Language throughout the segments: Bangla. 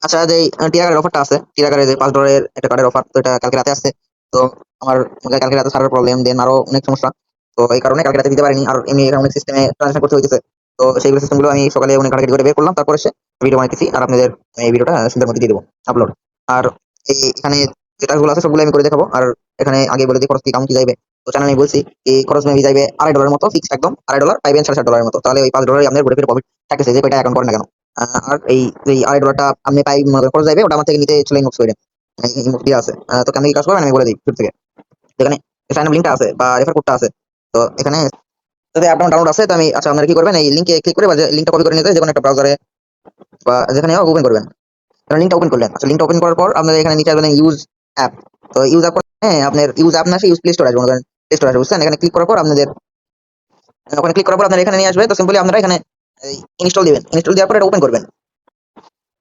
আচ্ছা, যে টিয়া কার্ডের অফারটা আছে, টিয়া কার্ডের যে $5 একটা কার্ডের অফার, তো এটা কালকে রাতে আসছে। তো আমার কালকে রাতে সার্ভার প্রবলেম, দেন আরো অনেক সমস্যা। তো এই কারণে কালকে রাতে দিতে পারিনি। আর এমনি এখানে অনেক সিস্টেমে ট্রানজাকশন করতে হইতেছে। তো সেইগুলো সিস্টেমগুলো আমি সকালে অনেক ঘাটাঘাটি করে বের করলাম, তারপর এসে ভিডিও বানাইতেছি আর আপনাদের এই ভিডিওটা সুন্দর মধ্যে দিয়ে দেবো আপলোড। আর এই এখানে যে টাস্কগুলো আছে সবগুলো আমি করে দেখাবো। আর এখানে আগে বলে দিই খরচ কি কেমন কি যাইবে। তো চ্যানেলে আমি বলছি এই খরচ মেবি যাইবে $2.5 মতো, ফিক্স একদম $2.5 পাইবেন $7.5 মতো। তাহলে ওই $5 আপনার ঘুরে ফিরে প্রফিট থাকতেছে, যে কয়টা অ্যাকাউন্ট করেন না কেন। আর এই যে $2.5 আপনি পাই খরচ যাইবে, ওটা আমার থেকে নিতে চলে ইনবক্স করে ইনবক্স দিয়ে আছে। তো কেমন কি কাজ করবেন আমি বলে দিই শুরু থেকে। এখানে সাইন আপ লিঙ্কটা আছে বা রেফার কোডটা আছে। তো এখানে যদি অ্যাপ ডাউনলোড আছে, তো আমি আচ্ছা আপনারা কি করবেন, এই লিঙ্কে ক্লিক করে বা লিঙ্কটা কপি করে নিতে যে কোনো একটা ব্রাউজারে বা যেখানে ওপেন করবেন। লিঙ্কটা ওপেন করলেন, আচ্ছা লিঙ্কটা ওপেন করার পর আপনাদের এখানে নিচে আসবেন ইউজ অ্যাপ। তো ইউজ অ্যাপ, হ্যাঁ আপনার ইউজ অ্যাপ না, ইউজ প্লে স্টোর আসবে, মনে করেন প্লে স্টোর আসবে, বুঝছেন। এখানে ক্লিক করার পর আপনাদের ওখানে ক্লিক করার পর আপনার এখানে নিয়ে আসবে। তো সিম্পলি আপনারা এখানে ইনস্টল দিবেন, ইনস্টল দেওয়ার পর এটা ওপেন করবেন।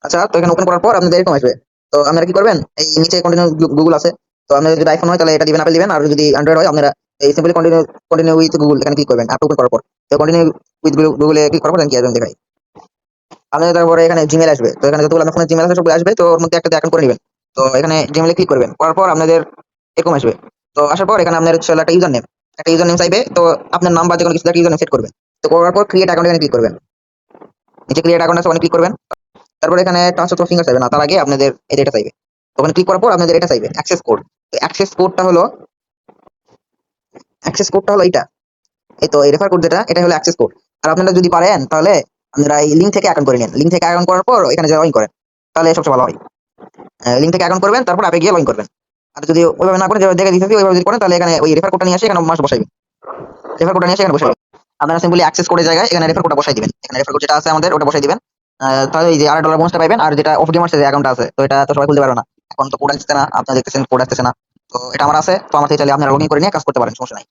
আচ্ছা, তো এখানে ওপেন করার পর আপনাদের এরকম আসবে। তো আপনারা কি করবেন, এই নিচে কন্টিনিউ গুগল আছে। তো আপনাদের যদি আইফোন হয় তাহলে এটা দিবেন, আপেল দিবেন। আর যদি অ্যান্ড্রয়েড হয় আপনারা এই simply continue continue with Google এখানে ক্লিক করবেন, অ্যাপ ওপেন করার পর। তো কন্টিনিউ উইথ গুগলে ক্লিক করার পর কি আসবেন দেখাই। আপনাদের তারপরে এখানে জিমেল আসবে। তো এখানে যতগুলো আপনার ফোনে জিমেল আছে সবগুলো আসবে। তো ওর মধ্যে একটা অ্যাকাউন্ট করে নেবেন। তো এখানে জিমেলে ক্লিক করবেন, করার পর আপনাদের এরকম আসবে। তো আসার পর এখানে আপনার ছেলে একটা ইউজার নেম চাইবে। তো আপনার নাম বা যে কোনো কিছু একটা ইউজার নেম সেট করবেন। তো করার পর ক্রিয়েট অ্যাকাউন্ট এখানে ক্লিক করবেন, নিচে ক্রিয়েট অ্যাকাউন্ট আছে ওখানে ক্লিক করবেন। তারপর এখানে ট্রান্সফার টু ফিঙ্গার চাইবে না, তার আগে আপনাদের এটা চাইবে। তো ওখানে ক্লিক করার পর আপনাদের এটা চাইবে অ্যাক্সেস কোড। তো অ্যাক্সেস কোডটা হলো এইটা। এই তো এই রেফার কোড যেটা, এটা হলো অ্যাক্সেস কোড। আর আপনারা যদি পারেন তাহলে আপনারা এই লিঙ্ক থেকে অ্যাকাউন্ট করে নেন। লিঙ্ক থেকে অ্যাকাউন্ট করার পর এখানে যে লগ ইন করেন, তাহলে সবচেয়ে ভালো হয়। লিঙ্ক থেকে অ্যাকাউন্ট করবেন, তারপর অ্যাপে গিয়ে লগ ইন করবেন। আর যদি ওইভাবে না করেন, যেভাবে দেখে দিতেছি ওইভাবে যদি করেন, তাহলে এখানে ওই রেফার কোডটা নিয়ে আসে এখানে মাস বসাইবেন। রেফার কোডটা নিয়ে এসে এখানে বসাইবেন। আপনারা সিম্পলি অ্যাক্সেস কোডের জায়গায় এখানে রেফার কোডটা বসাই দিবেন। এখানে রেফার কোড যেটা আছে আমাদের ওটা বসাই দিবেন। তাহলে এই যে $8 বোনাসটা পাইবেন। আর যেটা অফ গেমার্স যে অ্যাকাউন্টটা আছে, তো এটা তো সবাই খুলতে পারবে না। এখন তো কোড আসছে না, আপনারা দেখতেছেন কোড আসতেছে না। তো এটা আমার আছে, তো আমার থেকে চাইলে আপনারা লগ ইন করে নিয়ে কাজ করতে পারেন, সমস্যা নাই।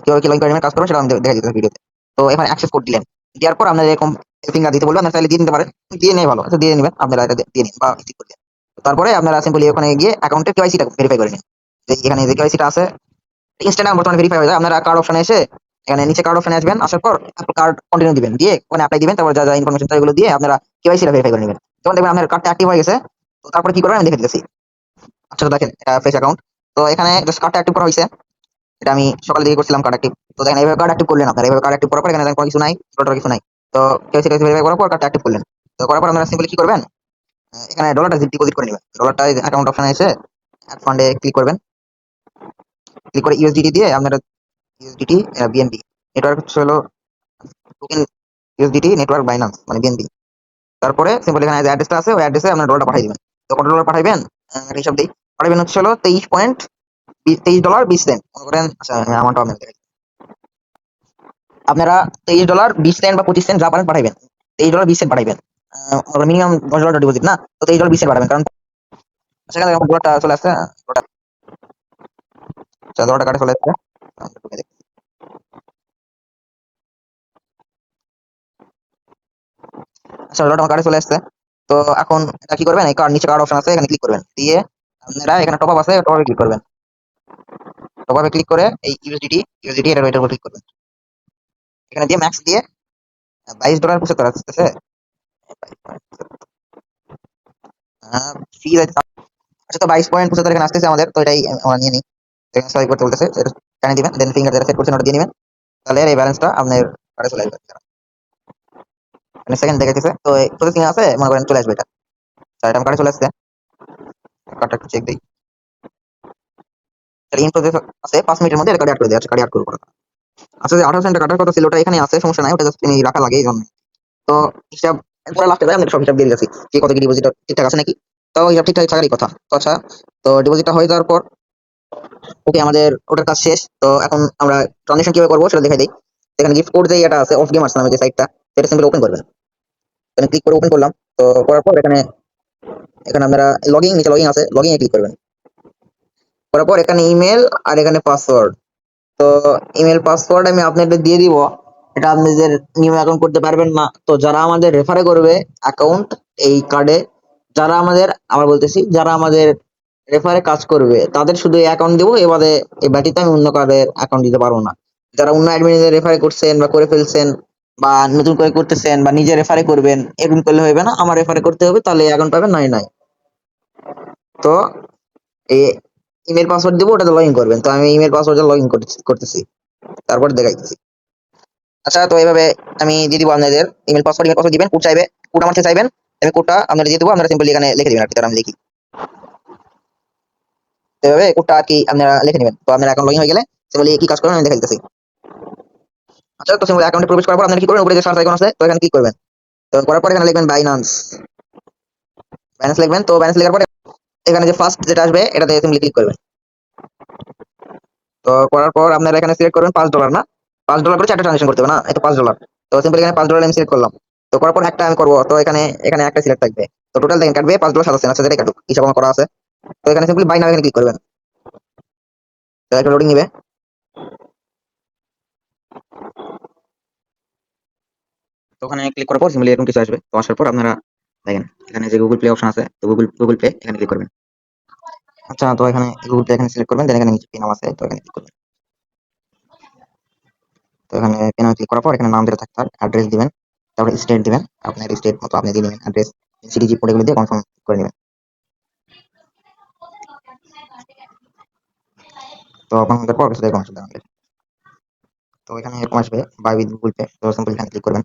কিভাবে কি লগ ইন করে নিয়ে কাজ করবেন সেটা আমি দেখে দিতেছি ভিডিওতে। তো এখানে অ্যাক্সেস কোড দিলেন, দেওয়ার পর আপনারা এরকম ফিঙ্গার দিতে বলবেন, আপনারা চাইলে দিয়ে নিতে পারেন, দিয়ে নেই ভালো। আচ্ছা দিয়ে নেবেন, আপনারা এটা দিয়ে নিন বা ক্লিক করে দিন। তারপরে আপনারা সিম্পলি ওখানে গিয়ে অ্যাকাউন্টের কেওয়াইসিটা ভেরিফাই করে নিন। যে এখানে যে কেওয়াইসিটা আছে ইনস্ট্যান্ট বর্তমানে ভেরিফাই হয়ে যায়। আপনারা কার্ড অপশনে এসে এখানে নিচে কার্ড অপশনে আসবেন, আসার পর কার্ড কন্টিনিউ দিবেন, দিয়ে ওখানে অ্যাপ্লাই দিবেন। তারপর যা যা ইনফরমেশন এগুলো দিয়ে আপনারা কেওয়াইসিটা ভেরিফাই করে নেবেন। তখন দেখবেন আপনার কার্ডটা অ্যাক্টিভ হয়ে গেছে। তো তারপরে কি করবেন আমি দেখে দিতেছি। আচ্ছা তো দেখেন এটা ফেস অ্যাকাউন্ট। তো এখানে জাস্ট কার্ডটা অ্যাক্টিভ করা হয়েছে। এটা আমি সকালে দিকে করছিলাম কার্ড অ্যাক্টিভ। তো দেখেন এইভাবে কার্ড অ্যাক্টিভ করলেন আপনারা। এইভাবে কার্ড অ্যাক্টিভ করার পর এখানে দেখেন কোনো কিছু নাই, টোটাল কিছু নাই। তো কেওয়াইসি ভেরিফাই করার পর কার্ডটা অ্যাক্টিভ করলেন। তো করার পর আপনারা সিম্পলি কি করবেন, এখানে ডলারটা ডিপোজিট করে নেবেন। ডলারটা অ্যাকাউন্ট অপশনে এসে অ্যাড ফান্ডে ক্লিক করবেন। ক্লিক করে ইউএসডিটি দিয়ে আপনারা ইউএসডিটি বিএনবি নেটওয়ার্ক হলো টোকেন, ইউএসডিটি নেটওয়ার্ক বাইন্যান্স মানে বিএনবি। তারপরে সিম্পল এখানে যে অ্যাড্রেসটা আছে ওই অ্যাড্রেসে আপনার ডলারটা পাঠিয়ে দিবেন। তো কত ডলার পাঠাইবেন, একটা হিসাব দিই। পাঠাবেন হচ্ছে হলো $23.20 মনে করেন। আচ্ছা আমারটা আপনাদের দেখাই। আপনারা $23.20 বা 25 সেন্ট যা পারেন পাঠাইবেন। $23.20 পাঠাইবেন। মিনিমাম $10 ডিপোজিট না, তো $23.20 পাঠাবেন। কারণ সেখানে ডলারটা চলে আসছে, ডলারটা ডলারটা কাটে চলে আসছে। আচ্ছা ডলারটা আমার কার্ডে চলে আসছে। তো এখন এটা কি করবেন, এই কার্ড নিচে কার্ড অপশন আছে এখানে ক্লিক করবেন, দিয়ে আপনারা এখানে টপ আপ আছে টপ আপে ক্লিক করবেন। টপ আপে ক্লিক করে এই ইউএসডিটি এটার উপর ক্লিক করবেন। এখানে দিয়ে ম্যাক্স দিয়ে $22.75 আসতেছে। ফি আচ্ছা তো 22.75 এখানে আসতেছে আমাদের। তো এটাই আমরা নিয়ে নিই। এখানে সবাই করতে বলতেছে, এটা টানিয়ে দিবেন, দেন ফিঙ্গার যেটা সেট করছেন ওটা দিয়ে নিবেন। তাহলে এই ব্যালেন্সটা আপনার কার্ডে চলে আসবে। মানে সেকেন্ড দেখাইতেছে, তো প্রসেসিং আছে মনে করেন চলে আসবে এটা। এটা আমার কার্ডে চলে আসছে। কার্ডটা একটু চেক দিই। তাহলে ইন প্রসেস আছে, 5 মিনিটের মধ্যে এটা কার্ডে অ্যাড করে দেওয়া আছে, কার্ডে অ্যাড করবো। আচ্ছা যে 18 সেন্ট কাটার কথা ছিল ওটা এখানে আছে, সমস্যা নাই, ওটা জাস্ট আমি রাখা লাগে এই জন্য। তো হিসাব পরে লাস্টে ভাই আমরা সব হিসাব দিয়ে দিয়েছি যে কত কি ডিপোজিট ঠিকঠাক আছে নাকি। তো হিসাব ঠিকঠাক থাকারই কথা। তো আচ্ছা, তো ডিপোজিটটা হয়ে যাওয়ার পর ওকে আমাদের ওটার কাজ শেষ। তো এখন আমরা ট্রানজাকশন কিভাবে করবো সেটা দেখাই দিই। এখানে গিফট কোড যে এটা আছে অফ গেমার্স নামে যে সাইটটা, সেটা সিম্পলি ওপেন করবেন। এখানে ক্লিক করে ওপেন করলাম। তো করার পর এখানে এখানে আপনারা লগইন, নিচে লগইন আছে, লগইনে ক্লিক করবেন। করার পর এখানে ইমেল আর এখানে পাসওয়ার্ড। তো ইমেল পাসওয়ার্ড আমি আপনাদের দিয়ে দিব। এটা আপনাদের নিউ অ্যাকাউন্ট করতে পারবেন না। তো যারা আমাদের রেফারে করবে অ্যাকাউন্ট এই কার্ডে, যারা আমাদের আবার বলতেছি যারা আমাদের রেফারে কাজ করবে তাদের শুধু এই অ্যাকাউন্ট দেবো। এবারে এই ব্যতীত আমি অন্য কার্ডের অ্যাকাউন্ট দিতে পারবো না। যারা অন্য অ্যাডমিনের রেফারে করছেন বা করে ফেলছেন বা নতুন করে করতেছেন বা নিজে রেফারে করবেন, এরকম করলে হবে না। আমার রেফারে করতে হবে, তাহলে অ্যাকাউন্ট পাবেন, নাই নাই। তো এই ইমেল পাসওয়ার্ড দিব, ওটাতে লগ ইন করবেন। তো আমি ইমেল পাসওয়ার্ডে লগ ইন করতেছি, তারপর দেখাইতেছি। আচ্ছা, তো এইভাবে আমি দিয়ে দিব আপনাদের ইমেল পাসওয়ার্ড দিবেন, কোড চাইবে, কোড আমার থেকে চাইবেন, আমি কোডটা আপনারা দিয়ে দেবো, আপনারা সিম্পলি এখানে লিখে দিবেন আর কি, তার আমি লিখি। তো এইভাবে কোডটা আর কি আপনারা লিখে নেবেন। তো আপনারা অ্যাকাউন্ট লগ ইন হয়ে গেলে সিম্পলি কি কাজ করবেন আমি দেখাইতেছি। আচ্ছা, তো সিম্পলি অ্যাকাউন্টে প্রবেশ করার পর আপনারা কি করবেন, উপরে যে সার্চ আইকন আছে তো এখানে ক্লিক করবেন। তো করার পর এখানে লিখবেন বাইনান্স, বাইনান্স লিখবেন। তো বাইনান্স লেখার পরে এখানে যে ফার্স্ট যেটা আসবে এটাতে সিম্পলি ক্লিক করবেন। তো করার পর আপনারা এখানে সিলেক্ট করবেন $5 না, $5 করে 4টা ট্রানজাকশন করতে হবে না, এই তো $5। তো সিম্পলি এখানে $5 আমি সিলেক্ট করলাম। তো করার পর একটা আমি করবো, তো এখানে এখানে একটা সিলেক্ট থাকবে। তো টোটাল দেখেন কাটবে $5.27, আচ্ছা যেটাই কাটুক, হিসাব আমার করা আছে। তো এখানে সিম্পলি বাই নাও এখানে ক্লিক করবেন। তো একটা লোডিং নিবে। তো ওখানে ক্লিক করার পর সিম্পলি এরকম কিছু আসবে। তো আসার পর আপনারা দেখেন এখানে যে গুগল প্লে অপশন আছে, তো গুগল পে এখানে ক্লিক করবেন। আচ্ছা, তো এখানে গুগল পে এখানে সিলেক্ট করবেন, দেন এখানে নিচে পে নাম আছে তো এখানে ক্লিক করবেন। তো এখানে পে নামে ক্লিক করার পর এখানে নাম যেটা থাকবে অ্যাড্রেস দিবেন, তারপরে স্টেট দিবেন, আপনার স্টেট মতো আপনি দিয়ে দিবেন অ্যাড্রেস, সিটিজি কোড এগুলো দিয়ে কনফার্ম করে নেবেন। তো আপনাদের পর কিছু দেখুন আসলে। তো এখানে এরকম আসবে বাই উইথ গুগল পে, তো সিম্পল এখানে ক্লিক করবেন।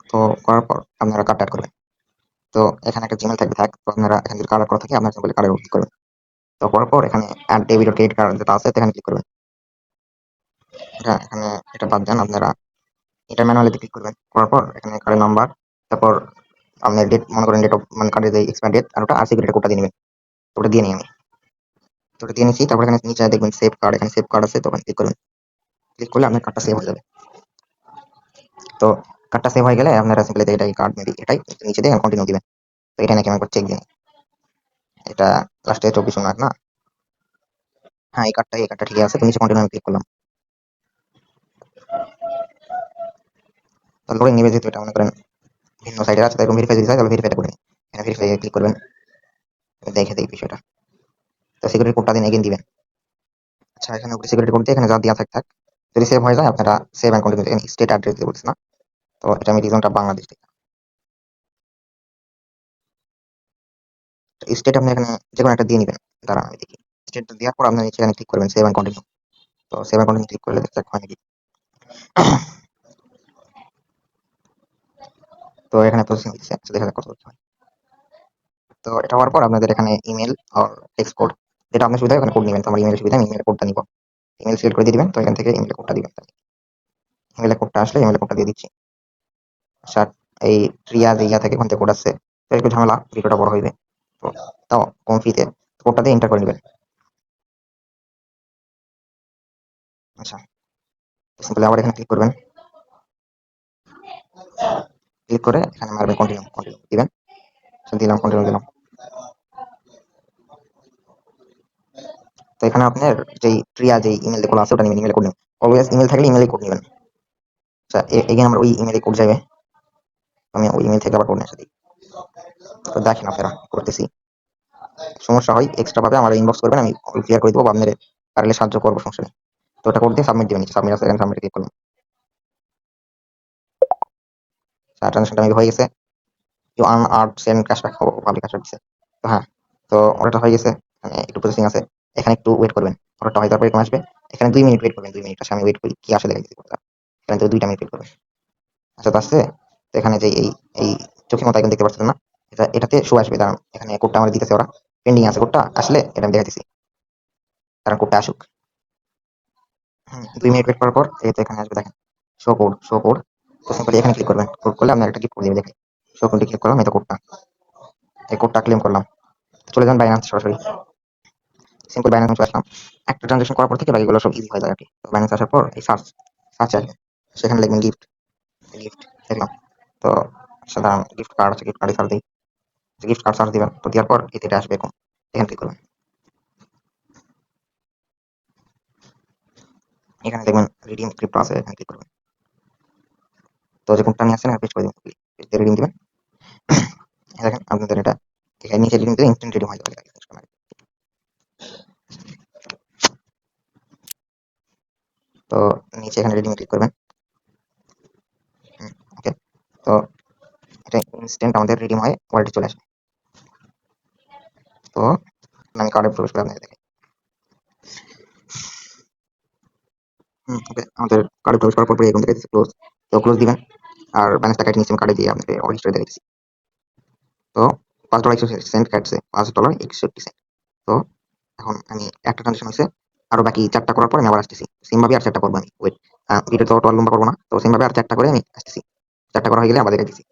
তো করার পর আপনারা কার্ড অ্যাড করবেন। তো এখানে একটা জিমেল থাকবে, তো আপনারা এখানে যদি কার্ড করা থাকে আপনারা সিম্পলি কার্ডের উপর ক্লিক করবেন। তো করার পর এখানে অ্যাড ডেবিট ও ক্রেডিট কার্ড যেটা আছে এখানে ক্লিক করবেন। এটা এখানে এটা বাদ দেন, আপনারা এটা ম্যানুয়ালি ক্লিক করবেন। করার পর এখানে কার্ডের নাম্বার, তারপর আপনার ডেট, মনে করেন ডেট অফ মানে কার্ডের যে এক্সপায়ার ডেট আর ওটা আর সিকিউরিটি কোডটা দিয়ে নেবেন। তো ওটা দিয়ে নিই আমি। তো ওটা দিয়ে নিচ্ছি। তারপর এখানে নিচে দেখবেন সেভ কার্ড, এখানে সেভ কার্ড আছে, তো ওখানে ক্লিক করবেন। ক্লিক করলে আপনার কার্ডটা সেভ হয়ে যাবে। তো কার্ডটা সেভ হয়ে গেলে আপনারা সিম্পলি এটাই কার্ড মেবি এটাই নিচে দিয়ে কন্টিনিউ দিবেন। তো এটা নাকি আমি একবার চেক দিই, এটা লাস্টে 24 না? হ্যাঁ, এই কার্ডটা ঠিকই আছে। তো নিচে কন্টিনিউ আমি ক্লিক করলাম। তো লোডিং নেবে, যেহেতু এটা মনে করেন ভিন্ন সাইডে আছে, তাই ভেরিফাই যদি চাই তাহলে ভেরিফাইটা করে নিন। এখানে ভেরিফাই ক্লিক করবেন, দেখে দেখি বিষয়টা। তো সিকিউরিটি কোডটা দিন এগেইন দিবেন। আচ্ছা, এখানে উপরে সিকিউরিটি কোড দিয়ে এখানে যা দেওয়া থাক। যদি সেভ হয়ে যায় আপনারা সেভ অ্যান্ড কন্টিনিউ, এখানে স্টেট অ্যাড্রেস দিয়ে বলছে না, তো এটা আমি রিজনটা বাংলাদেশ দিই। স্টেট আপনি এখানে যে কোনো একটা দিয়ে নিবেন। দাঁড়ান আমি দেখি। স্টেটটা দেওয়ার পর আপনি নিচে এখানে ক্লিক করবেন সেভ অ্যান্ড কন্টিনিউ। তো সেভ অ্যান্ড কন্টিনিউ ক্লিক করলে চেক হয় নাকি। তো এখানে প্রসেসিং দিচ্ছে, আচ্ছা দেখা যাক কত হয়। তো এটা হওয়ার পর আপনাদের এখানে ইমেল আর টেক্সট কোড, যেটা আপনার সুবিধা ওখানে কোড নেবেন। তো আমার ইমেল সুবিধা, আমি ইমেল কোডটা নিব। ইমেল সিলেক্ট করে দিয়ে দিবেন। তো এখান থেকে ইমেল কোডটা দিবেন। ইমেল কোডটা আসলে ইমেল কোডটা দিয়ে দিচ্ছি। আচ্ছা, এই ট্রিয়া যে ইয়া থেকে ওখান থেকে কোড আসছে, তো একটু ঝামেলা, ভিডিওটা বড় হইবে। তো তাও কম ফিতে কোডটা দিয়ে এন্টার করে নেবেন। আচ্ছা, সিম্পলি আবার এখানে ক্লিক করবেন। ক্লিক করে এখানে মারবেন কন্টিনিউ, কন্টিনিউ দিবেন। দিলাম, কন্টিনিউ দিলাম। তো এখানে আপনার যেই ট্রিয়া যেই ইমেল খোলা আছে ওটা নেবেন, ইমেল কোড নেবেন। অলওয়েজ ইমেল থাকলে ইমেলে কোড নেবেন। আচ্ছা, এগেইন আমার ওই ইমেলে কোড যাবে, আমি ওই ইমেল থেকে আবার কোড নিয়ে আসি। তো দেখেন আপনারা করতেছি, সমস্যা হয় এক্সট্রা ভাবে আমার ইনবক্স করবেন, আমি ক্লিয়ার করে দেবো বা আপনাদের পারলে সাহায্য করবো, সমস্যা নেই। তো ওটা কোড দিয়ে সাবমিট দিবেন, সাবমিট আছে এখানে, সাবমিট ক্লিক করলাম। ট্রানজাকশনটা আমি হয়ে গেছে। ইউ আর্ন আর্ট সেন্ড ক্যাশব্যাক, ভালো ক্যাশব্যাক দিছে। তো হ্যাঁ, তো অর্ডারটা হয়ে গেছে, মানে একটু প্রসেসিং আছে। এখানে একটু ওয়েট করবেন, অর্ডারটা হয়ে যাওয়ার পর এরকম আসবে। এখানে 2 মিনিট ওয়েট করবেন, 2 মিনিট আসে, আমি ওয়েট করি কি আসে দেখে দিচ্ছি কোডটা। এখানে তো 2টা মিনিট ওয়েট করবেন। আচ্ছা, তো আসছে। তো এখানে যে এই চোখের মতো আইকন দেখতে পাচ্ছেন না, এটাতে শো আসবে। দাঁড়ান, এখানে কোডটা আমার দিতেছে ওরা, পেন্ডিং আছে কোডটা, আসলে এটা আমি দেখাইতেছি। কারণ কোডটা আসুক। 2 মিনিট ওয়েট করার পর এই তো এখানে আসবে, দেখেন শো কোড, শো কোড। তো সিম্পলি এখানে ক্লিক করবেন, ক্লিক করলে আপনার একটা গিফট করে দিবে, দেখেন শো কোডে ক্লিক করলাম, এই তো কোডটা, এই কোডটা ক্লেম করলাম। চলে যান বাইন্যান্স সরাসরি, সিম্পল বাইন্যান্স চলে আসলাম। একটা ট্রানজাকশন করার পর থেকে বাকিগুলো সব ইজি হয়ে যায় আর কি। তো বাইন্যান্স আসার পর এই সার্চ, সার্চ আসবে, সেখানে লিখবেন গিফট, গিফট দেখলাম। তো সাধারণ গিফট কার্ড আছে, গিফট কার্ডে সার্চ দিই, গিফট কার্ড সার্চ দিবেন। তো দেওয়ার পর এটা আসবে এরকম, এখানে ক্লিক করবেন। এখানে দেখবেন রিডিম ক্রিপ্টো আছে, এখানে ক্লিক করবেন। তো যে কোডটা নিয়ে আসছেন পেস্ট করে দিবেন, পেস্ট রিডিম দিবেন। দেখেন আপনাদের এটা এখানে নিচে রিডিম দিলে ইনস্ট্যান্ট রিডিম হয়ে যাবে। তো নিচে এখানে রিডিম ক্লিক করবেন। ওকে, তো এটা ইনস্ট্যান্ট আমাদের রিডিম হয়ে ওয়ালেটে চলে আসবে। তো তো আমি কার্ডে প্রবেশ করে আপনাকে দেখাই। ওকে, আমাদের কার্ডে প্রবেশ করার পর এরকম দেখাইতেছে ক্লোজ। তো ক্লোজ দিবেন আর ব্যালেন্সটা কেটে নিচ্ছি আমি কার্ডে দিয়ে আপনাকে অল হিস্ট্রি দেখাইতেছি। তো $5.61 কাটছে, $5.61। তো এখন আমি একটা ট্রানজাকশন হয়েছে, আরো বাকি 4টা করার পর আমি আবার আসতেছি। সেম ভাবে আর 4টা করবো আমি। ওয়েট, ভিডিও তো অত লম্বা করবো না, তো সেম ভাবে আর 4টা করে আমি আসতেছি। 4টা করা হয়ে গেলে আবার দেখাইতেছি।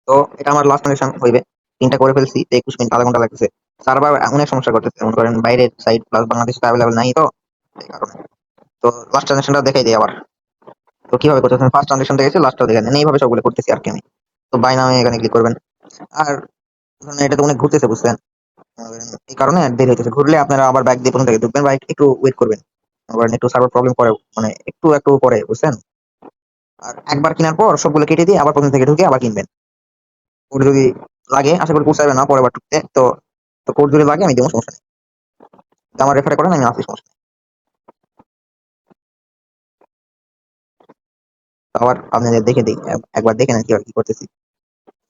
তো এটা আমার লাস্ট ট্রানজাকশন হইবে। 3টা করে ফেলছি, 21 মিনিট আধা ঘন্টা লাগতেছে। সার্ভার অনেক সমস্যা করতেছে, মনে করেন বাইরের সাইট প্লাস বাংলাদেশে অ্যাভেলেবল নাই, তো এই কারণে। তো লাস্ট ট্রানজাকশনটা দেখাই দিই আবার। তো কিভাবে করতেছেন, ফার্স্ট ট্রানজাকশন দেখেছি, লাস্টটা দেখেন, এইভাবে সবগুলো করতেছি আর কি আমি। তো বাই নামে এখানে ক্লিক করবেন। আর ধরুন এটা তো অনেক ঘুরতেছে, বুঝছেন, এই কারণে দেরি হইতেছে। ঘুরলে আপনারা আবার ব্যাক দিয়ে প্রথম থেকে ঢুকবেন বা একটু ওয়েট করবেন, আবার একটু সার্ভার প্রবলেম করে, মানে একটু একটু পরে, বুঝছেন। আর একবার কেনার পর সবগুলো কেটে দিয়ে আবার প্রথম থেকে ঢুকে আবার কিনবেন। কোড যদি লাগে, আশা করি পৌঁছাবে না পরের বার ঢুকতে, তো তো কোড যদি লাগে আমি দেবো, সমস্যা নেই। তো আমার রেফারে করেন, আমি আসি, সমস্যা নেই। তো আবার আপনাদের দেখে দিই, একবার দেখে নেন কি করতেছি।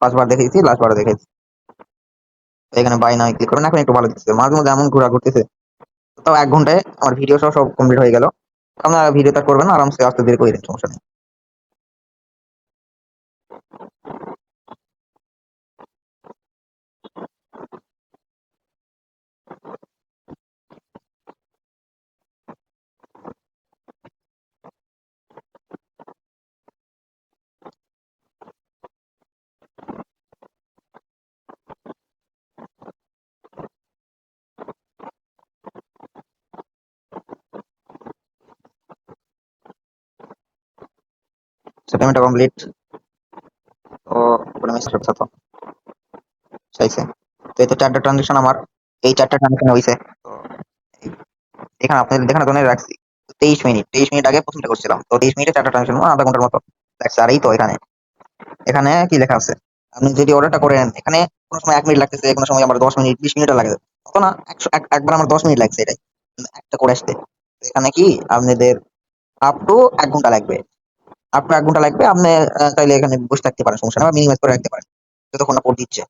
পাঁচবার দেখেছি, লাস্ট বার দেখেছি। তো এখানে বাই নাও ক্লিক করেন, এখন একটু ভালো দিচ্ছে, মাঝে মধ্যে এমন ঘোরা ঘুরতেছে। তো তাও 1 ঘন্টায় আমার ভিডিও সহ সব কমপ্লিট হয়ে গেল। আপনারা ভিডিওটা করবেন না, আরামসে আস্তে ধীরে করে দিন, সমস্যা নেই। পেমেন্টটা কমপ্লিট। তো উপরে মেসেজ আসছে, তো চাইছে। তো এই তো 4টা ট্রানজাকশন আমার, এই 4টা ট্রানজাকশন হইছে। তো এখানে আপনাদের দেখানোর জন্য রাখছি 23 মিনিট আগে প্রথমটা করছিলাম। তো 23 মিনিটে 4টা ট্রানজাকশন, আধা ঘন্টার মতো লাগছে। আর এই তো এখানে এখানে কি লেখা আছে, আপনি যদি অর্ডারটা করেন, এখানে কোনো সময় 1 মিনিট লাগতেছে, কোনো সময় আমার 10 মিনিট 20 মিনিটও লাগে। অত না, একবার আমার 10 মিনিট লাগছে এটাই, একটা করে আসতে। তো এখানে কি আপনাদের আপ টু 1 ঘন্টা লাগবে, আপ টু 1 ঘন্টা লাগবে। আপনি চাইলে এখানে বসে থাকতে পারেন, সমস্যা নেই, বা মিনিমাইজ করে রাখতে পারেন যতক্ষণ না কোড দিচ্ছে।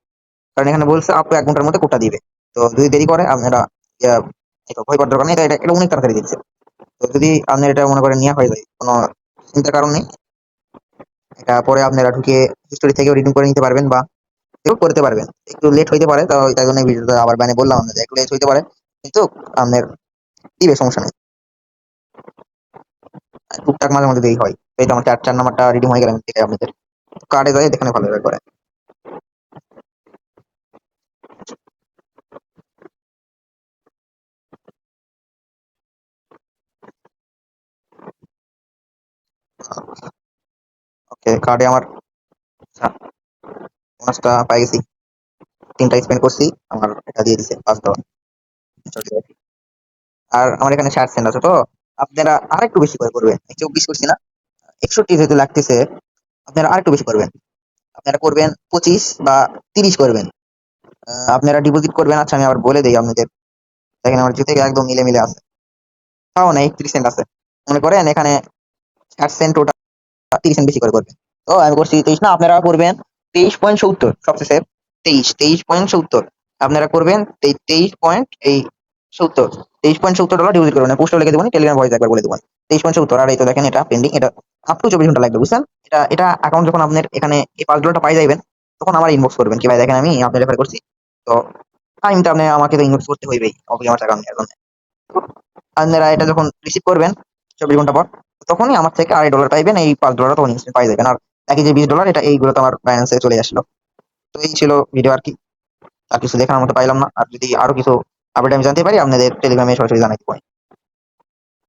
কারণ এখানে বলছে আপ টু 1 ঘন্টার মধ্যে কোডটা দিবে। তো যদি দেরি করে আপনারা ইয়া, এই তো ভয় পাওয়ার দরকার নেই, এটা অনেক তাড়াতাড়ি দিচ্ছে। তো যদি আপনার এটা মনে করেন নেওয়া হয়ে যায়, কোনো চিন্তার কারণ নেই। এটা পরে আপনারা ঢুকে হিস্টোরি থেকেও রিডিম করে নিতে পারবেন, বা কেউ করতে পারবেন। একটু লেট হইতে পারে, তো তাই জন্য ভিডিওটা আবার ব্যানে বললাম আপনাদের, একটু লেট হইতে পারে, কিন্তু আপনার দিবে, সমস্যা নেই। টুকটাক মাঝে মধ্যে দেরি হয়। তো এই তো আমার 4 নাম্বারটা রিডিম হয়ে গেল, আমি দেখে আপনাদের কার্ডে যায় দেখে ভালো করে। ওকে, কার্ডে আমার বোনাসটা পাই গেছি, 3টা স্পেন্ড করছি, আমার এটা দিয়ে দিছে $5। আর আমার এখানে 60 সেন্ট আছে। তো আপনারা আর একটু বেশি করে করবেন, 24 করছি না, 61 যেহেতু লাগতেছে, আপনারা আর একটু বেশি করবেন। আপনারা করবেন 25 বা 30 করবেন। আপনারা ডিপোজিট করবেন, আচ্ছা আমি আবার বলে দিই আপনাদের। দেখেন আমার জিতে একদম মিলে মিলে আছে, তাও না 31 সেন্ট আছে। মনে করেন এখানে 60 সেন্ট, ওটা 30 সেন্ট বেশি করে করবেন। তো আমি করছি 23 না, আপনারা করবেন 23.70, সবচেয়ে সেফ। 23.70 আপনারা করবেন, 23.70, $23.70 ডিপোজিট করবেন। পোস্টে লিখে দেবেন, টেলিগ্রাম ভয়েস একবার বলে দেবেন 23.70। আর এই তো দেখেন এটা পেন্ডিং, এটা আপ টু 24 ঘন্টা লাগবে, বুঝছেন। এটা অ্যাকাউন্ট যখন আপনার এখানে এই $5টা পাই যাবেন, তখন আমার ইনবক্স করবেন কি ভাই দেখেন আমি আপনার রেফার করছি। তো টাইমটা আপনি আমাকে তো ইনবক্স করতে হইবেই, অবশ্যই আমার টাকা নেওয়ার জন্য। আপনারা এটা যখন রিসিভ করবেন 24 ঘন্টা পর, তখনই আমার থেকে $2.5 পাইবেন, এই $5 তখন ইনস্ট্যান্ট পাই যাবেন। আর বাকি যে $20 এটা এইগুলো তো আমার ব্যালেন্সে চলে আসলো। তো এই ছিল ভিডিও আর কি, আর কিছু দেখার মতো পাইলাম না। আর যদি আরো কিছু আপডেট আমি জানতে পারি, আপনাদের টেলিগ্রামে সরাসরি জানাই দিব।